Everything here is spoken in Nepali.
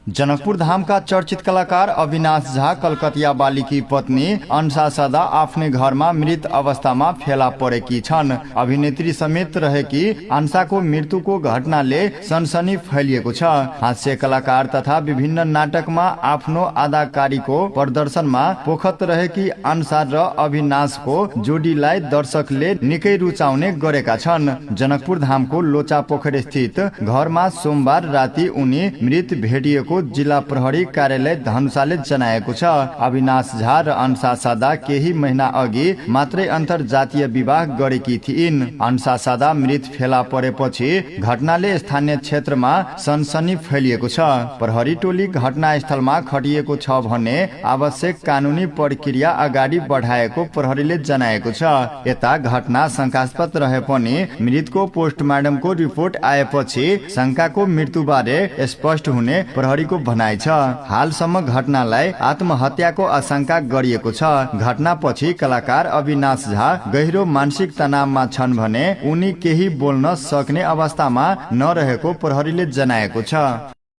जनकपुर धामका चर्चित कलाकार अविनाश झा कलकतिया बालिकी पत्नी अंशा सदा आफ्नै घरमा मृत अवस्थामा फेला परेकी छन्। अभिनेत्री समेत रहेकी अंशाको मृत्युको घटनाले सनसनी फैलिएको छ। हास्य कलाकार तथा विभिन्न नाटकमा आफ्नो अदाकारीको प्रदर्शनमा पोखत रहेकी अंशा र अविनाशको जोडीलाई दर्शकले निकै रुचाउने गरेका छन्। जनकपुर धामको लोचा पोखरी स्थित घरमा सोमबार राति उनी मृत भेटिएको जिल्ला प्रहरी कार्यालय धनुषाले जनाएको छ। अविनाश झा र अंशा सदा केही महिना अघि मात्रै अन्तर्जातीय विवाह गरेकी थिइन्। अंशा सदा मृत फेला परेपछि घटनाले स्थानीय क्षेत्रमा सनसनी फैलिएको छ। प्रहरी टोली घटनास्थलमा खटिएको छ भने आवश्यक कानुनी प्रक्रिया अगाडि बढाएको प्रहरीले जनाएको छ। यता घटना शंकास्पद रहे पनि मृतको पोस्टमार्टमको रिपोर्ट आएपछि शंकाको मृत्युबारे स्पष्ट हुने प्रहरीको भनाइ छ। हालसम्म घटनालाई आत्महत्याको आशंका गरिएको छ। घटनापछि कलाकार अविनाश झा गहिरो मानसिक तनावमा छन् भने उनी केही बोल्न सक्ने अवस्थामा नरहेको प्रहरीले जनाएको छ।